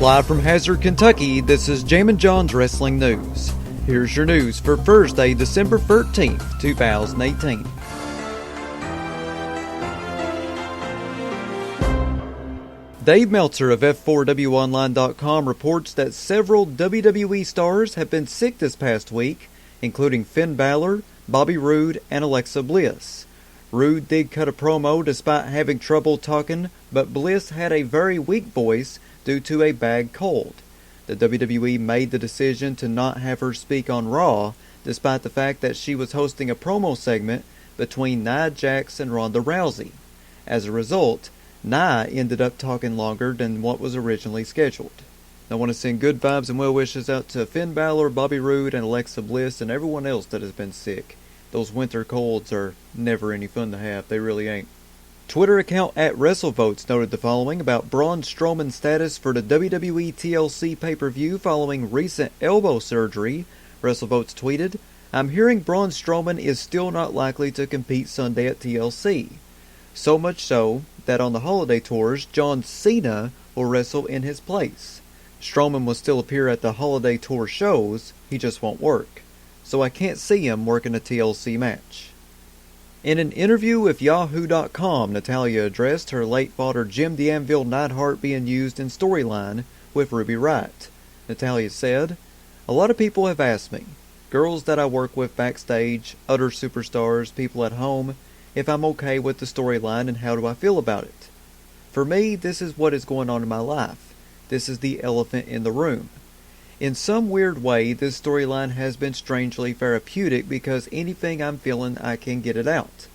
Live from Hazard, Kentucky, this is Jammin John's Wrestling News. Here's your news for Thursday, December 13th, 2018. Dave Meltzer of F4WOnline.com reports that several WWE stars have been sick this past week, including Finn Balor, Bobby Roode, and Alexa Bliss. Roode did cut a promo despite having trouble talking, but Bliss had a very weak voice due to a bad cold. The WWE made the decision to not have her speak on Raw, despite the fact that she was hosting a promo segment between Nia Jax and Ronda Rousey. As a result, Nia ended up talking longer than what was originally scheduled. I want to send good vibes and well wishes out to Finn Balor, Bobby Roode, and Alexa Bliss, and everyone else that has been sick. Those winter colds are never any fun to have, they really ain't. Twitter account @WrestleVotes noted the following about Braun Strowman's status for the WWE TLC pay-per-view following recent elbow surgery. WrestleVotes tweeted, "I'm hearing Braun Strowman is still not likely to compete Sunday at TLC. So much so that on the holiday tours, John Cena will wrestle in his place. Strowman will still appear at the holiday tour shows, he just won't work. So I can't see him working a TLC match." In an interview with Yahoo.com, Natalya addressed her late father Jim the Anvil Neidhart being used in storyline with Ruby Riott. Natalya said, "A lot of people have asked me, girls that I work with backstage, other superstars, people at home, if I'm okay with the storyline and how do I feel about it. For me, this is what is going on in my life. This is the elephant in the room. In some weird way, this storyline has been strangely therapeutic because anything I'm feeling, I can get it out.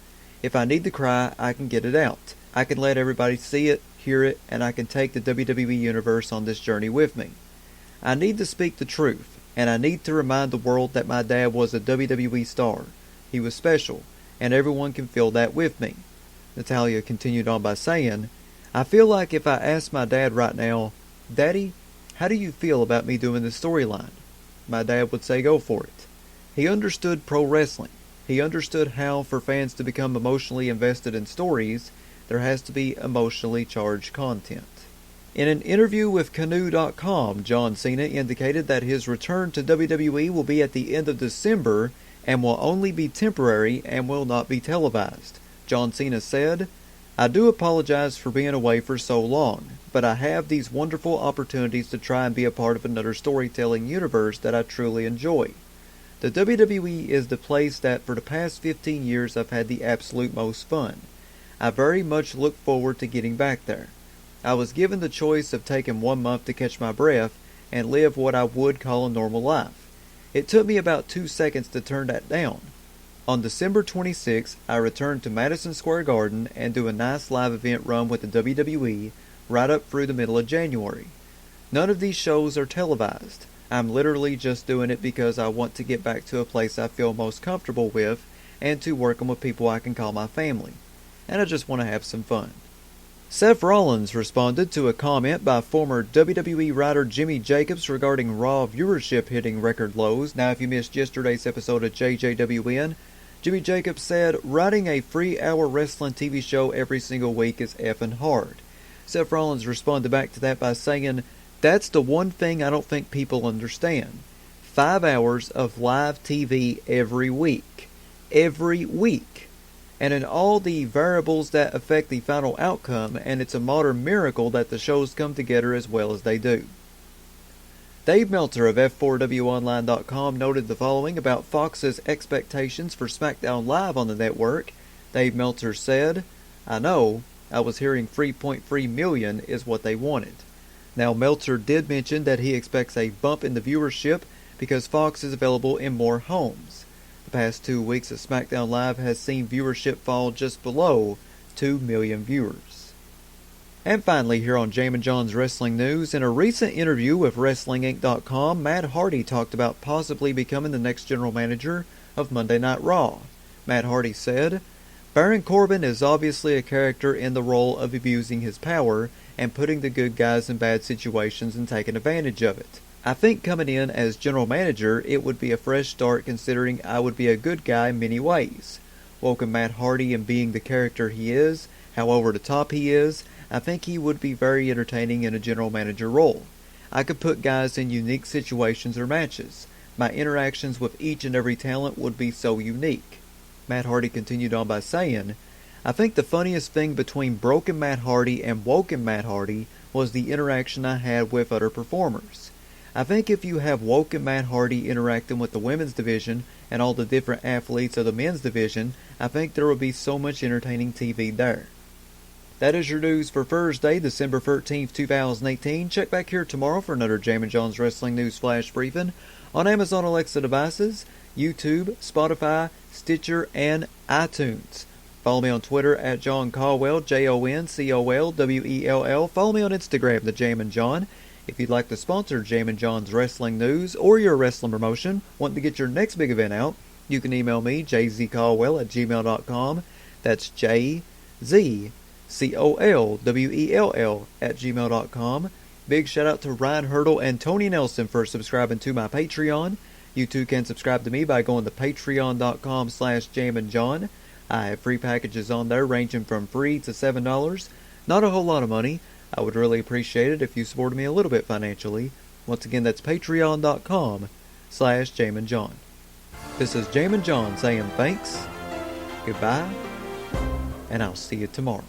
If I need to cry, I can get it out. I can let everybody see it, hear it, and I can take the WWE Universe on this journey with me. I need to speak the truth, and I need to remind the world that my dad was a WWE star. He was special, and everyone can feel that with me." Natalya continued on by saying, "I feel like if I asked my dad right now, 'Daddy, how do you feel about me doing this storyline?' my dad would say go for it. He understood pro wrestling. He understood how for fans to become emotionally invested in stories, there has to be emotionally charged content." In an interview with Canoe.com, John Cena indicated that his return to WWE will be at the end of December and will only be temporary and will not be televised. John Cena said, "I do apologize for being away for so long, but I have these wonderful opportunities to try and be a part of another storytelling universe that I truly enjoy. The WWE is the place that for the past 15 years I've had the absolute most fun. I very much look forward to getting back there. I was given the choice of taking 1 month to catch my breath and live what I would call a normal life. It took me about 2 seconds to turn that down. On December 26th, I return to Madison Square Garden and do a nice live event run with the WWE right up through the middle of January. None of these shows are televised. I'm literally just doing it because I want to get back to a place I feel most comfortable with and to working with people I can call my family. And I just want to have some fun." Seth Rollins responded to a comment by former WWE writer Jimmy Jacobs regarding Raw viewership hitting record lows. Now, if you missed yesterday's episode of JJWN, Jimmy Jacobs said, "Writing a 3-hour wrestling TV show every single week is effing hard." Seth Rollins responded back to that by saying, "That's the one thing I don't think people understand. 5 hours of live TV every week. Every week. And in all the variables that affect the final outcome, and it's a modern miracle that the shows come together as well as they do." Dave Meltzer of F4WOnline.com noted the following about Fox's expectations for SmackDown Live on the network. Dave Meltzer said, "I know, I was hearing 3.3 million is what they wanted." Now, Meltzer did mention that he expects a bump in the viewership because Fox is available in more homes. The past 2 weeks of SmackDown Live has seen viewership fall just below 2 million viewers. And finally, here on Jammin John's Wrestling News, in a recent interview with WrestlingInc.com, Matt Hardy talked about possibly becoming the next general manager of Monday Night Raw. Matt Hardy said, "Baron Corbin is obviously a character in the role of abusing his power and putting the good guys in bad situations and taking advantage of it. I think coming in as general manager, it would be a fresh start considering I would be a good guy in many ways. Welcome Matt Hardy and being the character he is, how over the top he is, I think he would be very entertaining in a general manager role. I could put guys in unique situations or matches. My interactions with each and every talent would be so unique. Matt Hardy continued on by saying, I think the funniest thing between Broken Matt Hardy and Woken Matt Hardy was the interaction I had with other performers. I think if you have Woken Matt Hardy interacting with the women's division and all the different athletes of the men's division, I think there will be so much entertaining TV there. That is your news for Thursday, December 13th, 2018. Check back here tomorrow for another Jammin John's Wrestling News Flash Briefing on Amazon Alexa devices, YouTube, Spotify, Stitcher, and iTunes. Follow me on Twitter at John Caldwell, JONCOLWELL. Follow me on Instagram, The Jammin John. If you'd like to sponsor Jammin John's Wrestling News or your wrestling promotion, wanting to get your next big event out, you can email me, jzcaldwell@gmail.com. That's JZCOLWELL@gmail.com. Big shout out to Ryan Hurdle and Tony Nelson for subscribing to my Patreon. You too can subscribe to me by going to patreon.com/jamminjohn. I have free packages on there ranging from free to $7. Not a whole lot of money. I would really appreciate it if you supported me a little bit financially. Once again, that's patreon.com/jamminjohn. This is Jammin John saying thanks, goodbye, and I'll see you tomorrow.